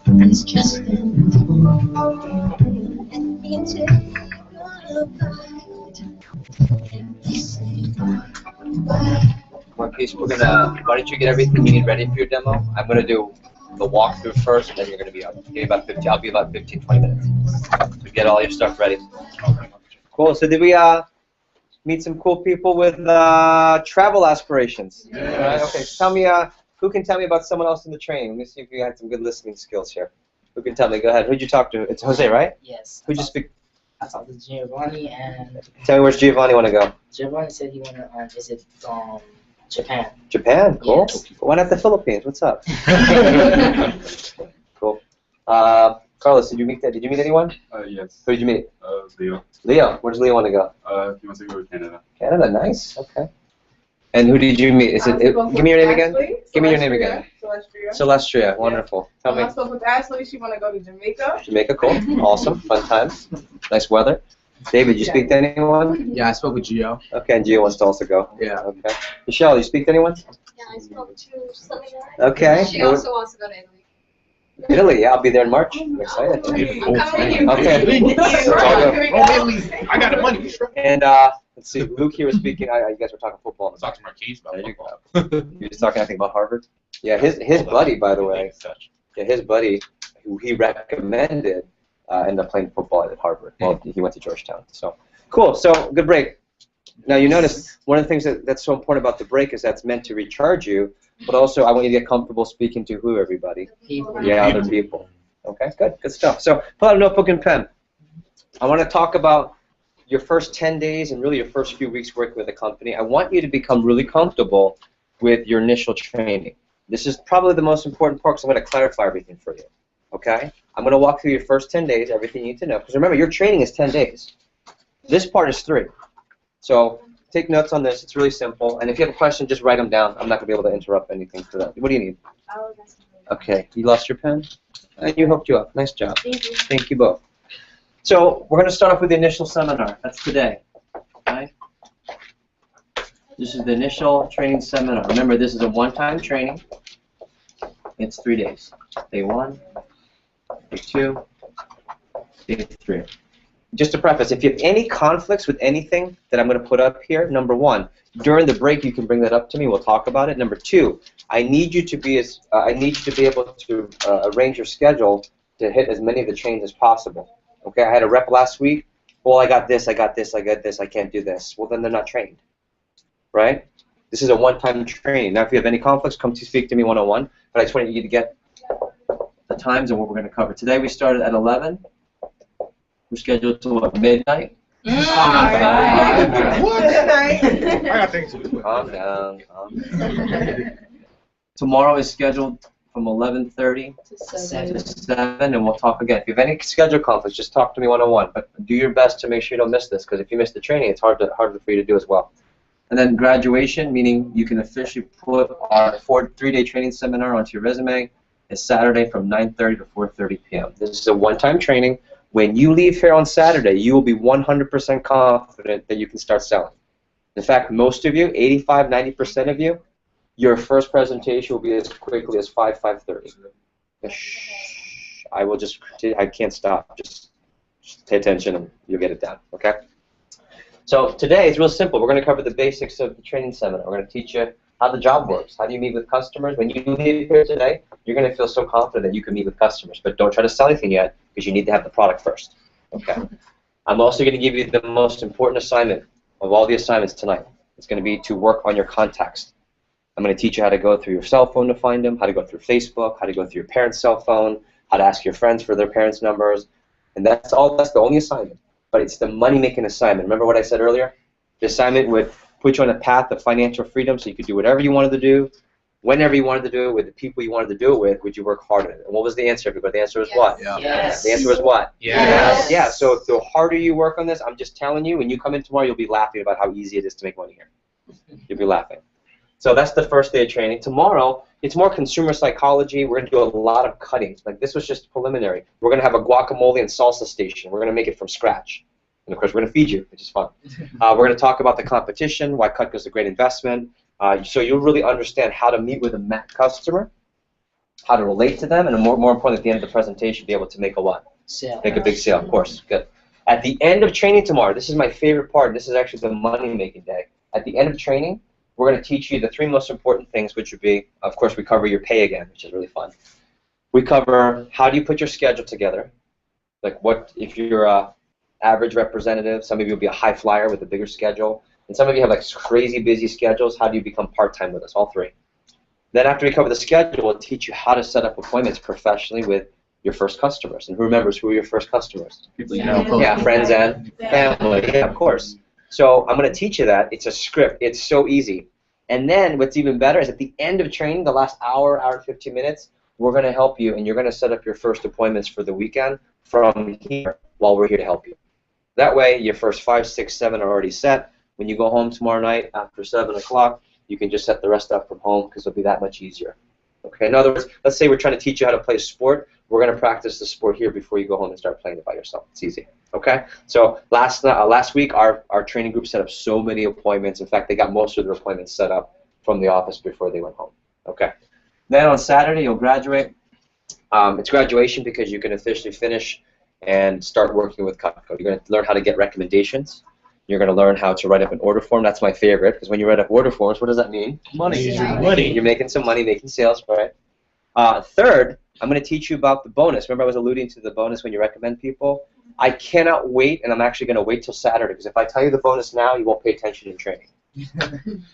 It's just been and me take a bite. And they say, why? One piece, why don't you get everything you need ready for your demo? I'm gonna do the walkthrough first, and then you're gonna be up. I'll be about 15, 20 minutes. So get all your stuff ready. Cool. So did we meet some cool people with travel aspirations? Yes. Right, okay. Tell me, who can tell me about someone else in the training? Let me see if you had some good listening skills here. Who can tell me? Go ahead. Who'd you talk to? It's Jose, right? Yes. Who'd you speak? I talked to Giovanni, and Tell me, where's Giovanni want to go? Giovanni said he want to visit Japan. Japan. Cool. Yes. Why not the Philippines? What's up? Cool. Carlos, did you meet anyone? Yes. Who did you meet? Leo. Leo. Where does Leo want to go? He wants to go to Canada. Canada. Nice. Okay. And who did you meet? Is it? Give me your name again. Give me your name again. Celestria. Wonderful. Tell me. I spoke with Ashley. She want to go to Jamaica. Jamaica. Cool. Awesome. Fun times. Nice weather. David, you speak to anyone? Yeah, I spoke with Gio. Okay, and Gio wants to also go. Yeah. Okay. Michelle, you speak to anyone? Yeah, I spoke to somebody. Okay. She also wants to go to Italy. Italy, yeah, I'll be there in March. I'm excited. I'm coming with you. Okay. I got the money. And let's see, Luke here was speaking. You guys were talking football. Let's talk to Marquise about There you go. football. You were talking, I think, about Harvard. Yeah, his buddy, by the way. Yeah, his buddy, who he recommended, ended up playing football at Harvard. Well, he went to Georgetown. So cool. So good break. Now you notice one of the things that's so important about the break is that's meant to recharge you, but also I want you to get comfortable speaking to who, everybody? People. Yeah, other people. Okay, good stuff. So pull out a notebook and pen. I want to talk about your first 10 days and really your first few weeks working with a company. I want you to become really comfortable with your initial training. This is probably the most important part because I'm going to clarify everything for you. Okay? I'm going to walk through your first 10 days, everything you need to know. Because remember, your training is 10 days. This part is 3. So take notes on this. It's really simple. And if you have a question, just write them down. I'm not going to be able to interrupt anything for that. What do you need? Okay. You lost your pen? And you hooked you up. Nice job. Thank you. Thank you both. So we're going to start off with the initial seminar. That's today. Okay? This is the initial training seminar. Remember, this is a one-time training. It's 3 days. Day 1, day 2, day 3. Just to preface, if you have any conflicts with anything that I'm going to put up here, number 1, during the break you can bring that up to me. We'll talk about it. Number 2, I need you to be able to arrange your schedule to hit as many of the trains as possible. Okay, I had a rep last week. Well, I got this, I got this, I can't do this. Well, then they're not trained, right? This is a one-time training. Now, if you have any conflicts, come to speak to me one-on-one. But I just want you to get the times and what we're going to cover. Today we started at 11. We're scheduled to what, midnight? What? I got things to do. Calm down. Calm down. Tomorrow is scheduled from 11:30 to 7, and we'll talk again. If you have any schedule conflicts, just talk to me one-on-one. But do your best to make sure you don't miss this, because if you miss the training, it's harder for you to do as well. And then graduation, meaning you can officially put our 3-day training seminar onto your resume, is Saturday from 9:30 to 4:30 p.m. This is a one-time training. When you leave here on Saturday, you will be 100% confident that you can start selling. In fact, most of you, 85, 90% of you, your first presentation will be as quickly as 5:30. I can't stop. Just pay attention and you'll get it done, okay? So today it's real simple. We're going to cover the basics of the training seminar. We're going to teach you how the job works. How do you meet with customers? When you leave here today, you're going to feel so confident that you can meet with customers. But don't try to sell anything yet because you need to have the product first. Okay. I'm also going to give you the most important assignment of all the assignments tonight. It's going to be to work on your contacts. I'm going to teach you how to go through your cell phone to find them, how to go through Facebook, how to go through your parents' cell phone, how to ask your friends for their parents' numbers. And that's the only assignment. But it's the money-making assignment. Remember what I said earlier? The assignment would put you on a path of financial freedom so you could do whatever you wanted to do, whenever you wanted to do it, with the people you wanted to do it with. Would you work hard at it? And what was the answer, everybody? The answer was what? Yeah. Yes. The answer was what? Yes. Yeah, so the harder you work on this, I'm just telling you, when you come in tomorrow, you'll be laughing about how easy it is to make money here. You'll be laughing. So that's the first day of training. Tomorrow, it's more consumer psychology. We're going to do a lot of cutting. Like, this was just preliminary. We're going to have a guacamole and salsa station. We're going to make it from scratch. And, of course, we're going to feed you, which is fun. We're going to talk about the competition, why Cutco is a great investment. So you'll really understand how to meet with a customer how to relate to them, and more important, at the end of the presentation, be able to make a what? Sale. Make a big sale, of course. Good. At the end of training tomorrow, this is my favorite part. This is actually the money-making day. At the end of training, we're going to teach you the 3 most important things, which would be, of course, we cover your pay again, which is really fun. We cover how do you put your schedule together, like what if you're a average representative. Some of you will be a high flyer with a bigger schedule, and some of you have like crazy busy schedules. How do you become part-time with us? All 3. Then after we cover the schedule, we'll teach you how to set up appointments professionally with your first customers. And who remembers who are your first customers? People you know. Yeah, friends and family. Yeah, of course. So I'm going to teach you that. It's a script. It's so easy. And then what's even better is at the end of training, the last hour and 15 minutes, we're going to help you, and you're going to set up your first appointments for the weekend from here while we're here to help you. That way, your first 5, 6, 7 are already set. When you go home tomorrow night after 7 o'clock, you can just set the rest up from home because it'll be that much easier. Okay. In other words, let's say we're trying to teach you how to play a sport. We're going to practice the sport here before you go home and start playing it by yourself. It's easy. Okay. So last week, our training group set up so many appointments. In fact, they got most of their appointments set up from the office before they went home. Okay. Then on Saturday, you'll graduate. It's graduation because you can officially finish and start working with Cutco. You're going to learn how to get recommendations. You're going to learn how to write up an order form. That's my favorite, because when you write up order forms, what does that mean? Money. You're making some money, making sales, right? Third, I'm going to teach you about the bonus. Remember I was alluding to the bonus when you recommend people? I cannot wait, and I'm actually going to wait till Saturday, because if I tell you the bonus now, you won't pay attention in training.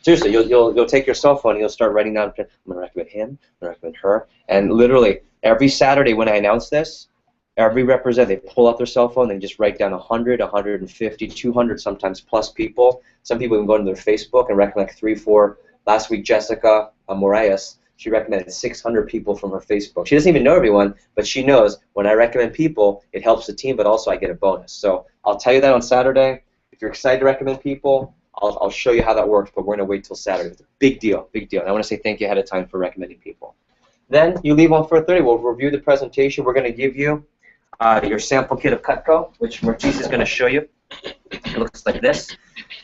Seriously, you'll take your cell phone and you'll start writing down, I'm going to recommend him, I'm going to recommend her, and literally every Saturday when I announce this, every representative, they pull out their cell phone and just write down 100, 150, 200 sometimes plus people. Some people even go to their Facebook and recommend like 3, 4. Last week, Jessica Moraes, she recommended 600 people from her Facebook. She doesn't even know everyone, but she knows when I recommend people, it helps the team, but also I get a bonus. So I'll tell you that on Saturday. If you're excited to recommend people, I'll show you how that works, but we're going to wait till Saturday. It's a big deal, big deal. And I want to say thank you ahead of time for recommending people. Then you leave on 4:30. We'll review the presentation. We're going to give you your sample kit of Cutco, which Martise is going to show you. It looks like this.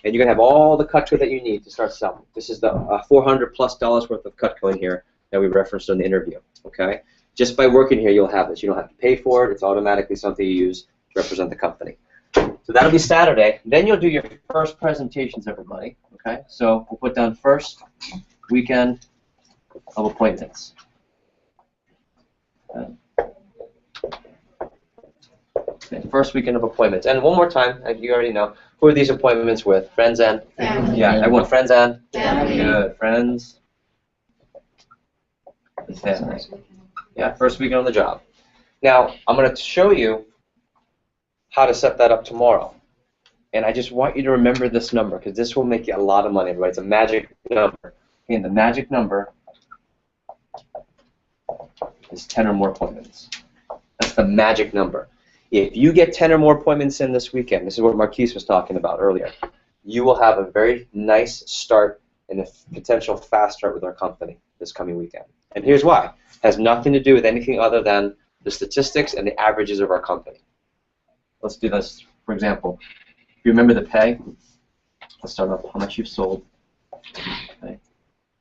And you're going to have all the Cutco that you need to start selling. This is the $400+ worth of Cutco in here that we referenced in the interview. Okay? Just by working here, you'll have this. You don't have to pay for it. It's automatically something you use to represent the company. So that'll be Saturday. Then you'll do your first presentations, everybody. Okay? So we'll put down first weekend of appointments. Okay. Okay, first weekend of appointments. And one more time, you already know, who are these appointments with? Friends and? Family. Yeah, everyone, friends and? Family. Good. Friends and family. Yeah, first weekend on the job. Now, I'm going to show you how to set that up tomorrow. And I just want you to remember this number, because this will make you a lot of money, everybody. It's a magic number. And the magic number is 10 or more appointments. That's the magic number. If you get 10 or more appointments in this weekend, this is what Marquise was talking about earlier, you will have a very nice start and a potential fast start with our company this coming weekend. And here's why. It has nothing to do with anything other than the statistics and the averages of our company. Let's do this. For example, if you remember the pay, let's start off how much you've sold, okay,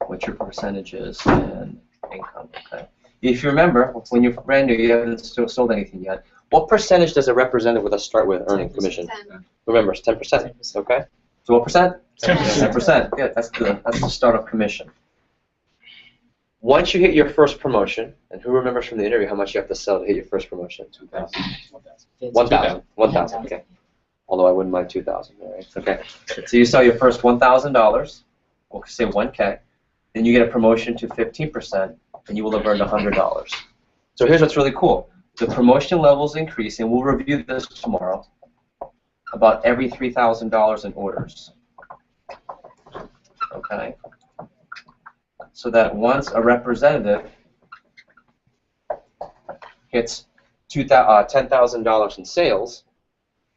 what your percentage is, and income. Okay. If you remember, when you're brand new, you haven't sold anything yet, what percentage does a representative with us start with earning commission? 10. Remember, it's 10%. Okay. So what percent? 10%. 10%. Good. That's the startup commission. Once you hit your first promotion, and who remembers from the interview how much you have to sell to hit your first promotion? 2,000. 1,000. 1,000. Okay. Although I wouldn't mind 2,000. All right. Okay. So you sell your first $1,000. We'll say 1K. Then you get a promotion to 15%, and you will have earned $100. So here's what's really cool. The promotion levels increase, and we'll review this tomorrow, about every $3,000 in orders. Okay? So that once a representative hits $10,000 in sales,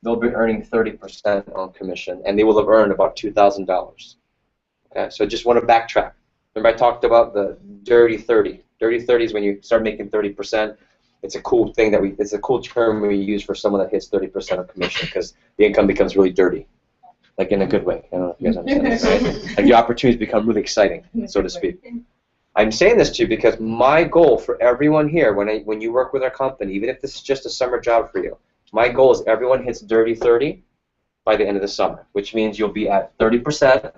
they'll be earning 30% on commission, and they will have earned about $2,000. Okay? So I just want to backtrack. Remember I talked about the dirty 30. Dirty 30 is when you start making 30%. It's a cool thing it's a cool term we use for someone that hits 30% of commission, because the income becomes really dirty, like in a good way. I don't know if you guys understand this, right? Like your opportunities become really exciting, so to speak. I'm saying this to you because my goal for everyone here, when you work with our company, even if this is just a summer job for you, my goal is everyone hits dirty 30 by the end of the summer, which means you'll be at 30%.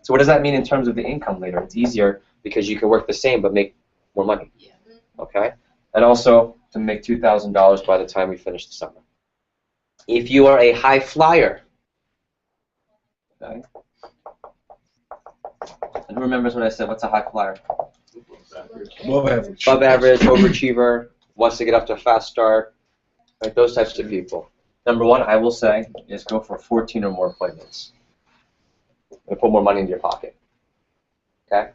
So what does that mean in terms of the income later? It's easier because you can work the same but make more money. Okay? And also to make $2,000 by the time we finish the summer. If you are a high flyer, okay? And who remembers what I said? What's a high flyer? Above average. Above average, overachiever, wants to get up to a fast start, right? Those types of people. Number one, I will say, is go for 14 or more appointments. And put more money into your pocket. Okay?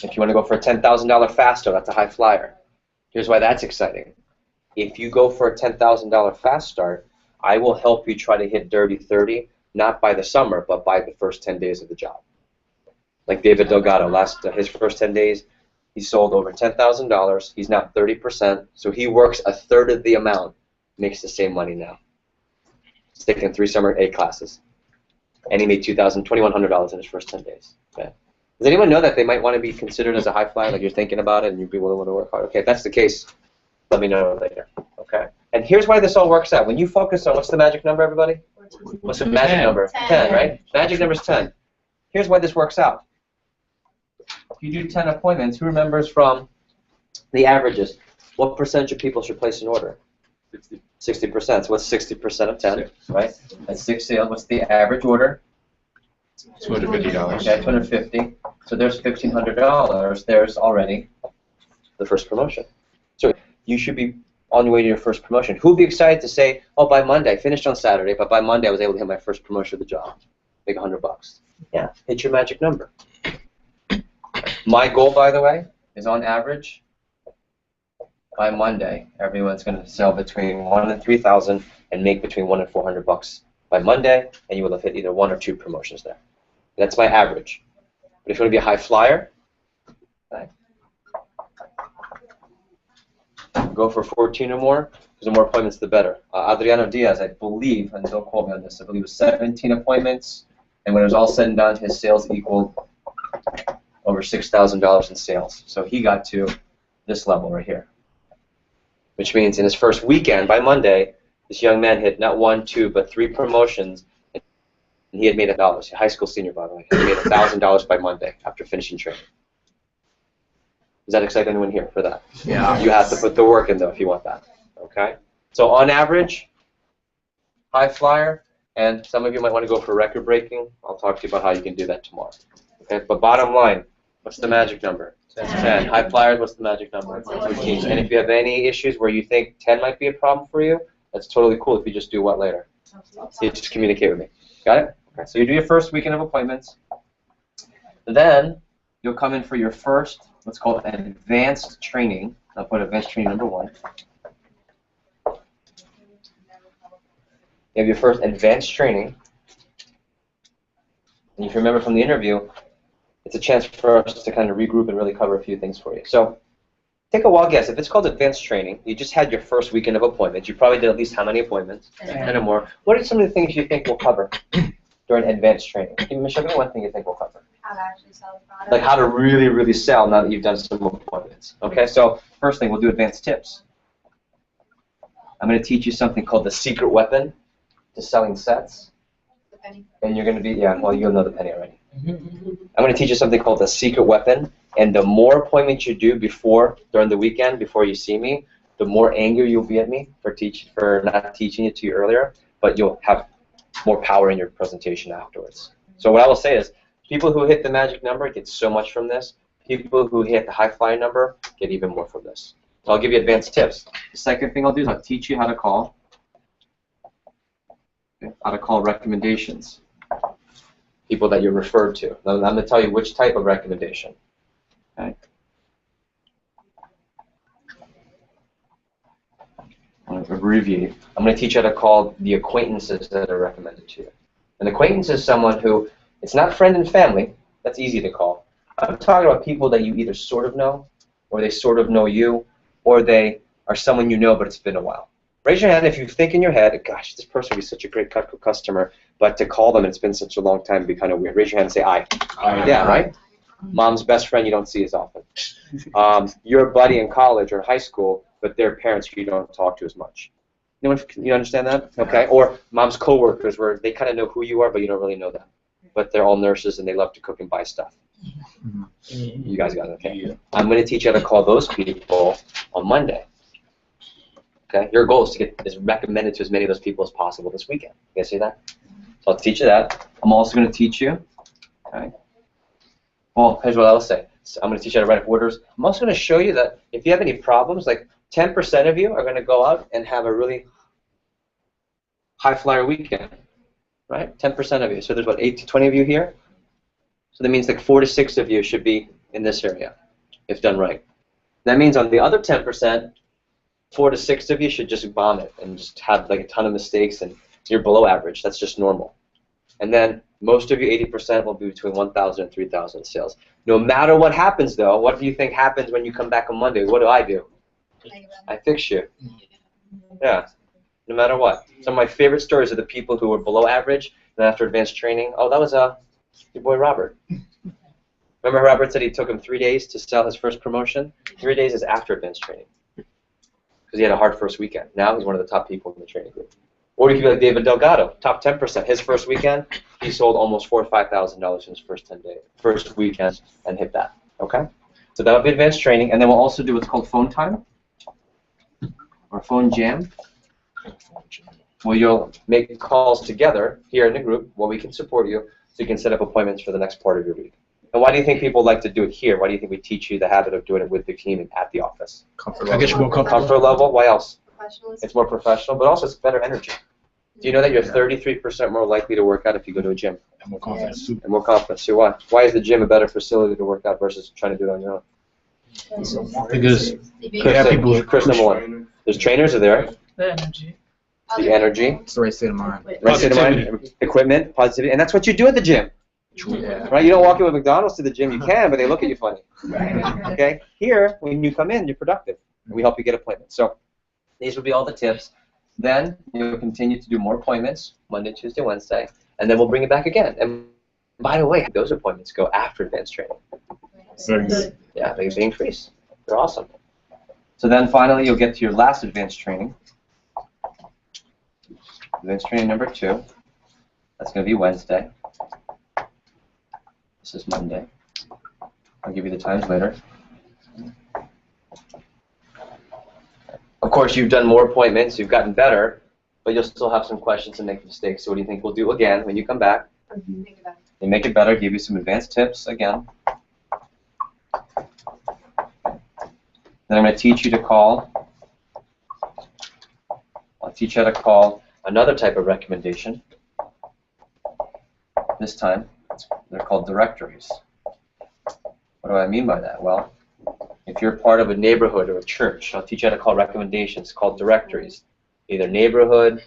If you want to go for a $10,000 fast start, that's a high flyer. Here's why that's exciting. If you go for a $10,000 fast start, I will help you try to hit dirty 30, not by the summer, but by the first 10 days of the job. Like David Delgado, his first 10 days, he sold over $10,000. He's now 30%, so he works a third of the amount, makes the same money now. He's taking 3 summer A classes, and he made $2,100 in his first 10 days. Okay. Does anyone know that they might want to be considered as a high flyer, like you're thinking about it and you'd be willing to work hard? Okay, if that's the case, let me know later. Okay. And here's why this all works out. When you focus on, what's the magic number, everybody? What's the magic number? 10, right? Magic number is 10. Here's why this works out. If you do 10 appointments, who remembers from the averages? What percentage of people should place an order? 60%. So what's 60% of 10, right? That's 6 sales. What's the average order? $250. Okay, 250. So there's $1,500. There's already the first promotion. So you should be on your way to your first promotion. Who would be excited to say, oh, by Monday, I finished on Saturday, but by Monday I was able to hit my first promotion of the job. Make $100. Yeah, hit your magic number. My goal, by the way, is on average, by Monday, everyone's going to sell between $1,000 and $3,000 and make between $100 and $400 by Monday, and you will have hit either 1 or 2 promotions there. That's my average. But if you want to be a high flyer, okay, go for 14 or more, because the more appointments, the better. Adriano Diaz, I believe, and don't quote me on this, I believe it was 17 appointments, and when it was all said and done, his sales equaled over $6,000 in sales. So he got to this level right here, which means in his first weekend, by Monday, this young man hit not 1, 2, but 3 promotions, and he had made $1. High school senior, by the way. He made $1,000 by Monday after finishing training. Does that excite anyone here for that? Yeah. You have to put the work in, though, if you want that. Okay? So on average, high flyer, and some of you might want to go for record breaking. I'll talk to you about how you can do that tomorrow. Okay? But bottom line, what's the magic number? 10. High flyers, what's the magic number? 14. And if you have any issues where you think 10 might be a problem for you, that's totally cool if you just do what later? You just communicate with me. Got it? Okay. So you do your first weekend of appointments. Then you'll come in for your first, what's called advanced training. I'll put advanced training number 1. You have your first advanced training. And if you remember from the interview, it's a chance for us to kind of regroup and really cover a few things for you. So take a wild guess. If it's called advanced training, you just had your first weekend of appointments. You probably did at least how many appointments? 10 or more. What are some of the things you think we'll cover during advanced training? Give me, Michelle, give me one thing you think we'll cover. How to actually sell the product. Like how to really, really sell now that you've done some appointments. Okay, so first thing, we'll do advanced tips. I'm going to teach you something called the secret weapon to selling sets. The penny. And you're going to be, yeah, well, you'll know the penny already. I'm going to teach you something called the secret weapon, and the more appointments you do during the weekend, before you see me, the more angry you'll be at me for not teaching it to you earlier, but you'll have more power in your presentation afterwards. So what I will say is, people who hit the magic number get so much from this. People who hit the high flyer number get even more from this. So I'll give you advanced tips. The second thing I'll do is I'll teach you how to call recommendations. People that you're referred to. Now, I'm going to tell you which type of recommendation. Okay. I'm going to abbreviate. I'm going to teach you how to call the acquaintances that are recommended to you. An acquaintance is someone who, it's not friend and family. That's easy to call. I'm talking about people that you either sort of know, or they sort of know you, or they are someone you know, but it's been a while. Raise your hand if you think in your head, gosh, this person would be such a great customer, but to call them and it's been such a long time would be kind of weird. Raise your hand and say aye. Aye. Yeah, right? Mom's best friend you don't see as often. Your buddy in college or high school, but their parents you don't talk to as much. You understand that? Okay. Or mom's coworkers where they kind of know who you are, but you don't really know them. But they're all nurses and they love to cook and buy stuff. You guys got it, okay? Yeah. I'm going to teach you how to call those people on Monday. Okay? Your goal is to get this recommended to as many of those people as possible this weekend. You guys see that? So I'll teach you that. I'm also going to teach you, okay? Well, here's what I'll say. So I'm going to teach you how to write up orders. I'm also going to show you that if you have any problems, like 10% of you are going to go out and have a really high flyer weekend, right? 10% of you. So there's what, 8 to 20 of you here? So that means like 4 to 6 of you should be in this area, if done right. That means on the other 10%, 4 to 6 of you should just bomb it and just have like a ton of mistakes and you're below average. That's just normal. And then most of you, 80%, will be between 1,000 and 3,000 in sales. No matter what happens, though, what do you think happens when you come back on Monday? What do? I fix you. Yeah, no matter what. Some of my favorite stories are the people who were below average and after advanced training. Oh, that was your boy Robert. Remember Robert said he took him 3 days to sell his first promotion? 3 days is after advanced training because he had a hard first weekend. Now he's one of the top people in the training group. Or you could be like David Delgado, top 10%. His first weekend, he sold almost $4,000 or $5,000 in his first weekend, and hit that. Okay, so that'll be advanced training, and then we'll also do what's called phone time or phone jam, where you'll make calls together here in the group, where we can support you, so you can set up appointments for the next part of your week. And why do you think people like to do it here? Why do you think we teach you the habit of doing it with the team and at the office? Comfort level. I get you more comfortable. Comfort level. Why else? Professionalism. It's more professional, but also it's better energy. Do you know that you're 33% more likely to work out if you go to a gym? And more confidence too. And more confidence. See why? Why is the gym a better facility to work out versus trying to do it on your own? Because Chris, number one. There's trainers are there. The energy. The energy. It's the right state of mind. Right state of mind. Equipment. Positivity. And that's what you do at the gym. Yeah. Right? You don't walk in with McDonald's to the gym. You can, but they look at you funny. Okay? Here, when you come in, you're productive. And we help you get appointments. So these will be all the tips. Then you'll continue to do more appointments, Monday, Tuesday, Wednesday, and then we'll bring it back again. And by the way, those appointments go after advanced training. Yeah, they increase. They're awesome. So then finally, you'll get to your last advanced training. Advanced training number 2. That's going to be Wednesday. This is Monday. I'll give you the times later. Of course, you've done more appointments, you've gotten better, but you'll still have some questions and make mistakes. So what do you think we'll do again when you come back? You make it better, give you some advanced tips again. Then I'm going to teach you to call. I'll teach you how to call another type of recommendation. This time, they're called directories. What do I mean by that? Well, if you're part of a neighborhood or a church, I'll teach you how to call recommendations called directories. Either neighborhood,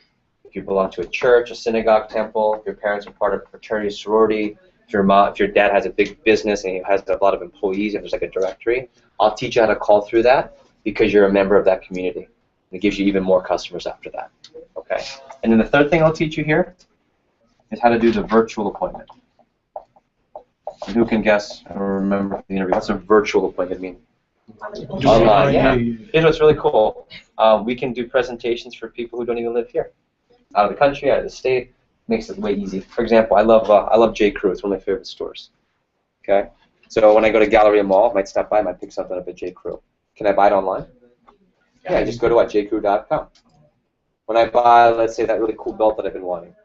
if you belong to a church, a synagogue, temple, if your parents are part of a fraternity, sorority, if your dad has a big business and he has a lot of employees and there's like a directory, I'll teach you how to call through that because you're a member of that community. And it gives you even more customers after that. Okay. And then the third thing I'll teach you here is how to do the virtual appointment. And who can guess or remember the interview? What's a virtual appointment mean? Online, yeah. Here's what's really cool. We can do presentations for people who don't even live here, out of the country, out of the state. Makes it way easy. For example, I love J. Crew. It's one of my favorite stores. Okay, so when I go to Galleria Mall, I might stop by, I might pick something up at J. Crew. Can I buy it online? Yeah, just go to what, jcrew.com. When I buy, let's say, that really cool belt that I've been wanting,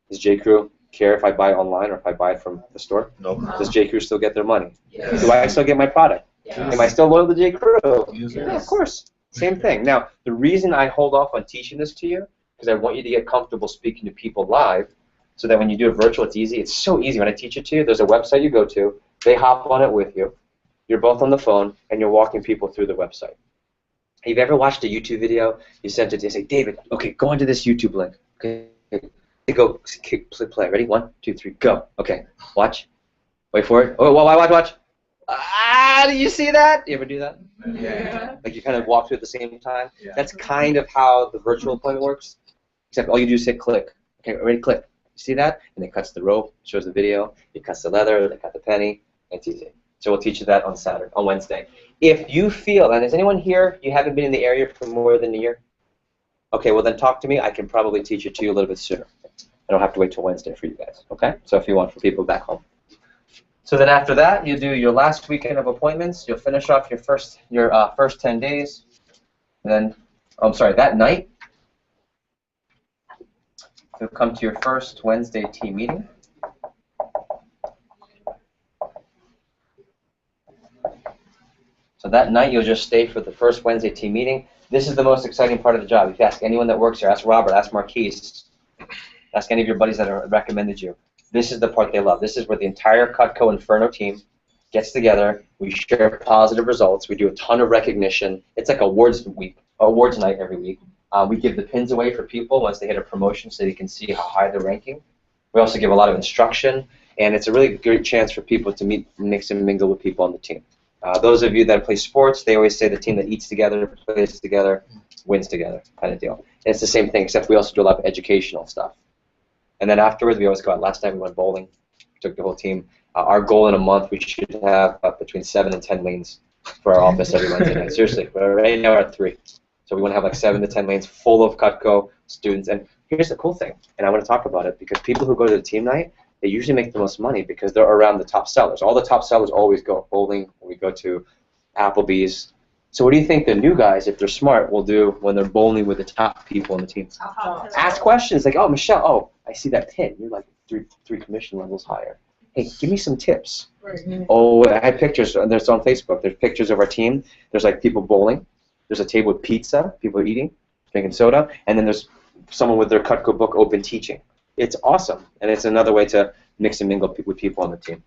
does J. Crew care if I buy it online or if I buy it from the store? No. Does J. Crew still get their money? Do I still get my product? Yes. Am I still loyal to J. Crew? Yes. Yeah, of course. Same thing. Now, the reason I hold off on teaching this to you because I want you to get comfortable speaking to people live so that when you do it virtual, it's easy. It's so easy when I teach it to you. There's a website you go to. They hop on it with you. You're both on the phone, and you're walking people through the website. Have you ever watched a YouTube video? You sent it to you, say, David, okay, go into this YouTube link. Okay, go, play. Ready? 1, 2, 3, go. Okay, watch. Wait for it. Oh, watch. Do you see that? You ever do that? Yeah. Like you kind of walk through at the same time? Yeah. That's kind of how the virtual appointment works, except all you do is hit click. Okay, ready, click. You see that? And it cuts the rope, shows the video, it cuts the leather, they cut the penny. It's easy. So we'll teach you that on Wednesday. If you feel, and is anyone here, you haven't been in the area for more than a year? Okay, well then talk to me. I can probably teach it to you a little bit sooner. I don't have to wait till Wednesday for you guys, okay? So if you want, for people back home. So then after that, you do your last weekend of appointments. You'll finish off your first 10 days. And then, I'm sorry, that night, you'll come to your first Wednesday team meeting. So that night, you'll just stay for the first Wednesday team meeting. This is the most exciting part of the job. If you ask anyone that works here, ask Robert, ask Marquise, ask any of your buddies that have recommended you. This is the part they love. This is where the entire Cutco Inferno team gets together. We share positive results. We do a ton of recognition. It's like awards night every week. We give the pins away for people once they hit a promotion so they can see how high they're ranking. We also give a lot of instruction, and it's a really great chance for people to meet, mix, and mingle with people on the team. Those of you that play sports, they always say the team that eats together, plays together, wins together, kind of deal. And it's the same thing, except we also do a lot of educational stuff. And then afterwards, we always go out. Last time we went bowling, took the whole team. Our goal in a month, we should have between 7 and 10 lanes for our office every Wednesday night. Seriously, right now we're at 3. So we want to have like 7 to 10 lanes full of Cutco students. And here's the cool thing, and I want to talk about it, because people who go to the team night, they usually make the most money because they're around the top sellers. All the top sellers always go bowling, when we go to Applebee's. So what do you think the new guys, if they're smart, will do when they're bowling with the top people on the team? Ask questions like, oh, Michelle, oh, I see that pin. You're like three commission levels higher. Hey, give me some tips. Oh, I had pictures, and there's on Facebook. There's pictures of our team. There's like people bowling. There's a table with pizza, people are eating, drinking soda, and then there's someone with their Cutco book open teaching. It's awesome, and it's another way to mix and mingle with people on the team.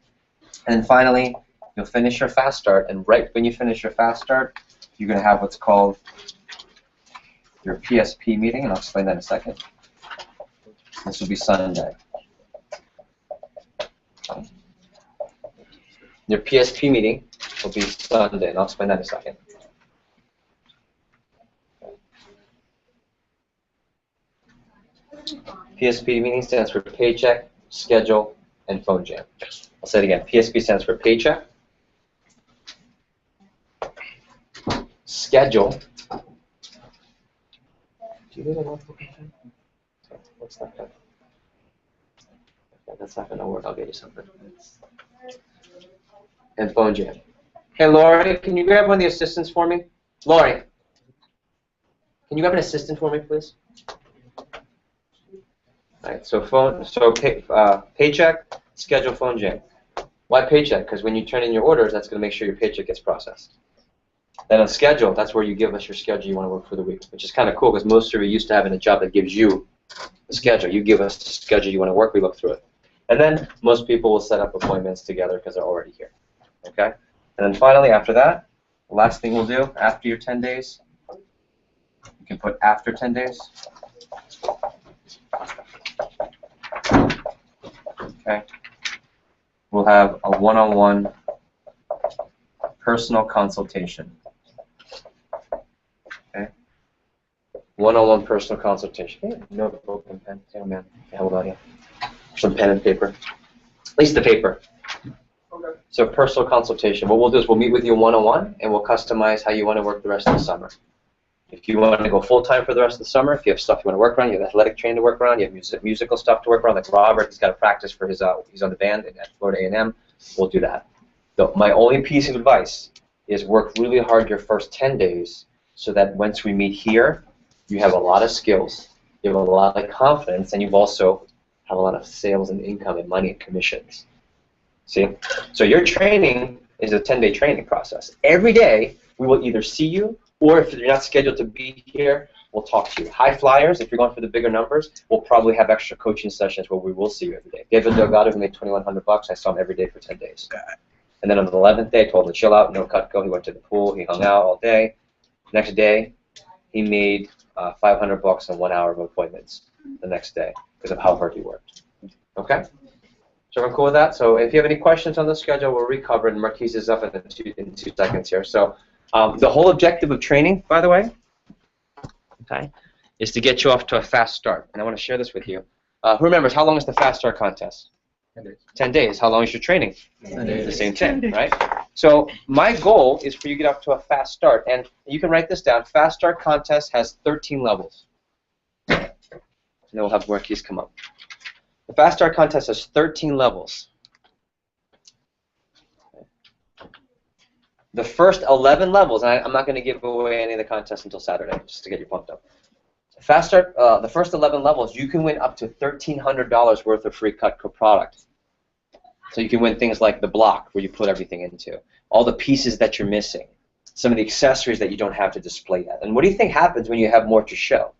And then finally, you'll finish your fast start, and right when you finish your fast start, you're going to have what's called your PSP meeting, and I'll explain that in a second. This will be Sunday. Your PSP meeting will be Sunday, and I'll explain that in a second. PSP meeting stands for Paycheck, Schedule, and Phone Jam. I'll say it again. PSP stands for Paycheck, Schedule. Do you need a notebook? What's that? Okay, that's not going to work. I'll get you something. And Phone Jam. Hey, Lori, can you grab one of the assistants for me? Lori, can you grab an assistant for me, please? All right, so Paycheck, Schedule, Phone Jam. Why Paycheck? Because when you turn in your orders, that's going to make sure your paycheck gets processed. Then on Schedule, that's where you give us your schedule you want to work for the week, which is kind of cool because most of you are used to having a job that gives you the schedule. You give us the schedule you want to work, we look through it. And then most people will set up appointments together because they're already here. Okay? And then finally, after that, the last thing we'll do after your 10 days, you can put after 10 days. Okay? We'll have a one-on-one personal consultation. Okay? One-on-one personal consultation. Hey, notebook and pen. Oh man, how about you? Some pen and paper. At least the paper. Okay. So personal consultation. What we'll do is we'll meet with you one-on-one and we'll customize how you want to work the rest of the summer. If you want to go full-time for the rest of the summer, if you have stuff you want to work around, you have athletic training to work around, you have musical stuff to work around, like Robert, he's got to practice for his, he's on the band at Florida A&M, we'll do that. So my only piece of advice is work really hard your first 10 days so that once we meet here, you have a lot of skills, you have a lot of confidence, and you also have a lot of sales and income and money and commissions. See? So your training is a 10-day training process. Every day, we will either see you, or if you're not scheduled to be here, we'll talk to you. High flyers, if you're going for the bigger numbers, we'll probably have extra coaching sessions where we will see you every day. David Delgado, who made $2,100, I saw him every day for 10 days. And then on the 11th day, I told him to chill out, no Cutco. He went to the pool, he hung out all day. Next day, he made $500 in 1 hour of appointments the next day because of how hard he worked. Okay? So everyone cool with that? So if you have any questions on the schedule, we'll recover it. And Marquise is up in 2 seconds here. So the whole objective of training, by the way, okay, is to get you off to a fast start. And I want to share this with you. Who remembers, how long is the fast start contest? days. 10 days. How long is your training? 10 The days. same thing, right? So my goal is for you to get up to a fast start, and you can write this down. Fast start contest has 13 levels. And then we'll have more keys come up. The fast start contest has 13 levels. The first 11 levels, and I'm not going to give away any of the contests until Saturday, just to get you pumped up. Fast start, the first 11 levels, you can win up to $1,300 worth of free Cutco product. So you can win things like the block where you put everything into, all the pieces that you're missing, some of the accessories that you don't have to display yet. And what do you think happens when you have more to show?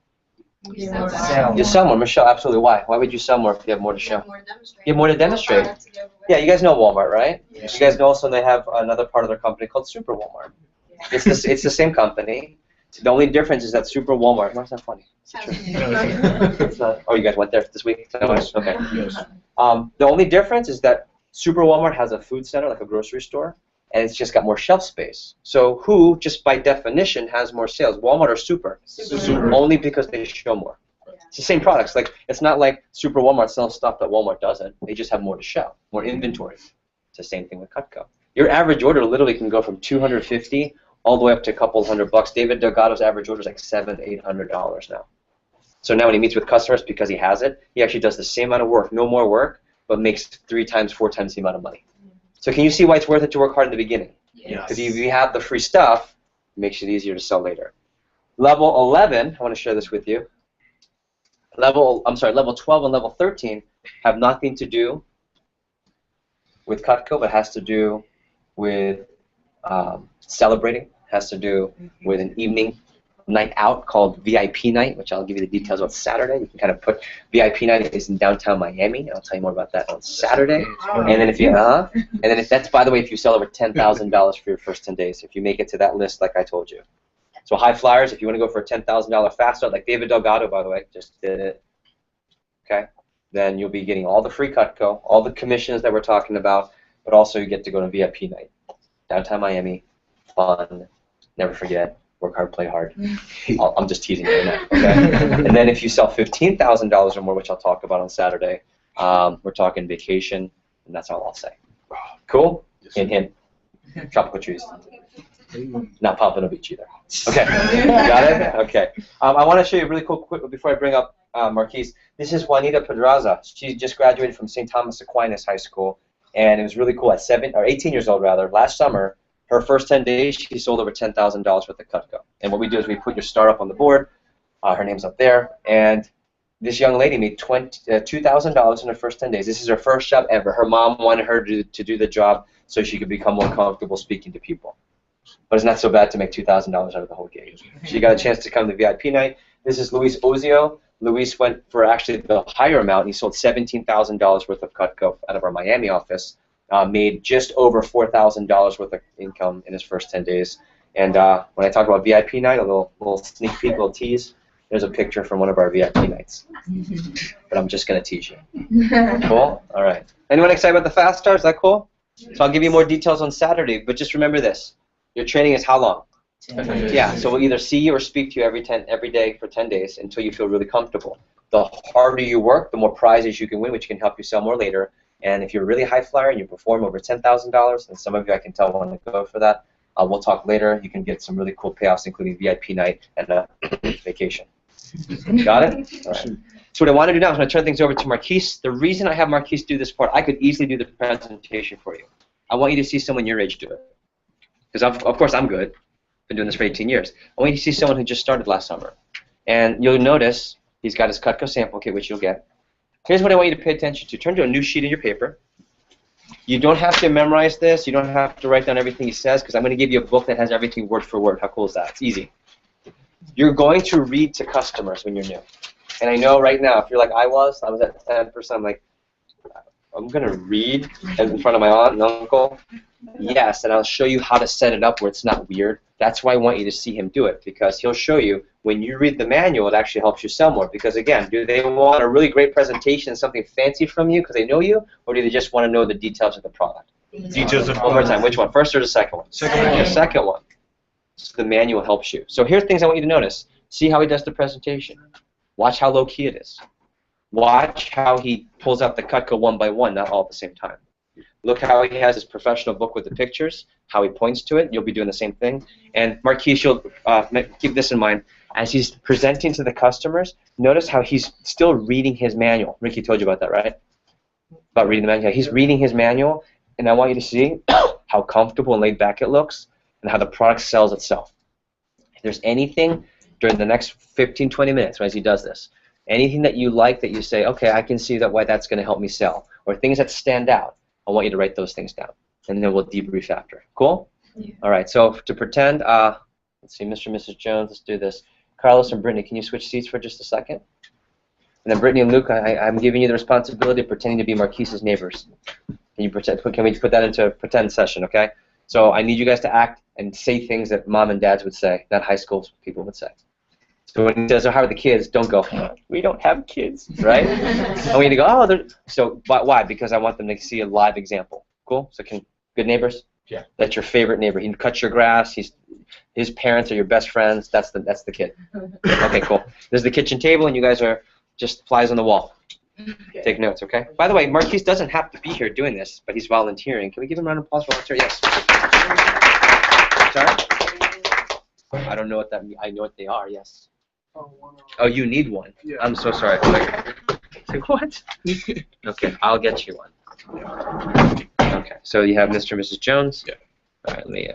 You Sell. sell You sell more. Michelle, absolutely. Why? Why would you sell more if you have more to show? more to demonstrate. You have more to demonstrate. More products to give away. Yeah, you guys know Walmart, right? Yeah. You guys know also they have another part of their company called Super Walmart. It's the same company. The only difference is that Super Walmart. Why's that funny? It's not, oh, you guys went there this week? No, okay. Yes. The only difference is that Super Walmart has a food center, like a grocery store, and it's just got more shelf space. So who, just by definition, has more sales? Walmart or Super? Super. Only because they show more. It's the same products. Like, it's not like Super Walmart sells stuff that Walmart doesn't. They just have more to show, more inventory. It's the same thing with Cutco. Your average order literally can go from $250 all the way up to a couple $100. David Delgado's average order is like $700, $800 now. So now when he meets with customers, because he has it, he actually does the same amount of work, no more work, but makes 3 times, 4 times the amount of money. So can you see why it's worth it to work hard in the beginning? Because if you have the free stuff, it makes it easier to sell later. Level 11, I want to share this with you. Level 12 and level 13 have nothing to do with Cutco, but has to do with celebrating, has to do with an evening night out called VIP night, which I'll give you the details about Saturday. You can kind of put VIP night is in downtown Miami, and I'll tell you more about that on Saturday. And then if you that's, by the way, if you sell over $10,000 for your first 10 days, if you make it to that list like I told you. So high flyers, if you want to go for a $10,000 fast start, like David Delgado, by the way, just did it, okay, then you'll be getting all the free Cutco, all the commissions that we're talking about, but also you get to go to VIP night. Downtown Miami, fun, never forget, work hard, play hard. I'm just teasing you right now, okay? And then if you sell $15,000 or more, which I'll talk about on Saturday, we're talking vacation, and that's all I'll say. Cool? Hint, hint. Tropical trees. Not Pompano Beach either. Okay, got it? Okay. I want to show you really quick before I bring up Marquise. This is Juanita Pedraza. She just graduated from St. Thomas Aquinas High School, and it was really cool. At 18 years old, rather, last summer, her first 10 days, she sold over $10,000 worth of Cutco. And what we do is we put your star up on the board. Her name's up there, and this young lady made $2,000 in her first 10 days. This is her first job ever. Her mom wanted her to do the job so she could become more comfortable speaking to people. But it's not so bad to make $2,000 out of the whole gig. She got a chance to come to VIP night. This is Luis Ozio. Luis went for actually the higher amount, and he sold $17,000 worth of Cutco out of our Miami office. Made just over $4,000 worth of income in his first 10 days. And when I talk about VIP night, a little sneak peek, little tease, there's a picture from one of our VIP nights. But I'm just going to tease you. Cool? All right. Anyone excited about the Fast Start? Is that cool? So I'll give you more details on Saturday, but just remember this. Your training is how long? 10 days. Yeah, so we'll either see you or speak to you every day for 10 days until you feel really comfortable. The harder you work, the more prizes you can win, which can help you sell more later. And if you're a really high flyer and you perform over $10,000, and some of you I can tell want to go for that, we'll talk later. You can get some really cool payouts, including VIP night and vacation. Got it? All right. So what I want to do now is I'm going to turn things over to Marquise. The reason I have Marquise do this part, I could easily do the presentation for you. I want you to see someone your age do it. Because of course I'm good. Been doing this for 18 years. I want you to see someone who just started last summer. And you'll notice he's got his Cutco sample kit, which you'll get. Here's what I want you to pay attention to. Turn to a new sheet in your paper. You don't have to memorize this. You don't have to write down everything he says, because I'm going to give you a book that has everything word for word. How cool is that? It's easy. You're going to read to customers when you're new. And I know right now, if you're like I was at 10%, I'm like, I'm going to read in front of my aunt and uncle. Yes, and I'll show you how to set it up where it's not weird. That's why I want you to see him do it, because he'll show you when you read the manual, it actually helps you sell more. Because again, do they want a really great presentation and something fancy from you because they know you, or do they just want to know the details of the product? Details of One more time, which one? First or the second one? Second one. The second one. So the manual helps you. So here's things I want you to notice. See how he does the presentation. Watch how low key it is. Watch how he pulls out the Cutco one by one, not all at the same time. Look how he has his professional book with the pictures, how he points to it. You'll be doing the same thing. And Marquise, you'll keep this in mind. As he's presenting to the customers, notice how he's still reading his manual. Ricky told you about that, right? About reading the manual. He's reading his manual, and I want you to see how comfortable and laid back it looks and how the product sells itself. If there's anything during the next 15, 20 minutes as he does this, anything that you like that you say, okay, I can see that why that's going to help me sell, or things that stand out, I want you to write those things down, and then we'll debrief after. Cool? Yeah. All right, so to pretend, let's see, Mr. and Mrs. Jones, let's do this. Carlos and Brittany, can you switch seats for just a second? And then Brittany and Luke, I'm giving you the responsibility of pretending to be Marquise's neighbors. Can we put that into a pretend session, okay? So I need you guys to act and say things that mom and dads would say, that high school people would say. So when he says, oh, how are the kids? Don't go, we don't have kids, right? I want you to go, oh, they're... So why? Because I want them to see a live example. Cool? So good neighbors? Yeah. That's your favorite neighbor. He cuts your grass. His parents are your best friends. That's the kid. Okay, cool. There's the kitchen table, and you guys are just flies on the wall. Take notes, okay? By the way, Marquise doesn't have to be here doing this, but he's volunteering. Can we give him a round of applause for volunteering? Yes. Sorry? I don't know what that means. I know what they are, yes. Oh, you need one? Yeah. I'm so sorry. Like, what? Okay, I'll get you one. Okay, so you have Mr. and Mrs. Jones? Yeah. All right, let me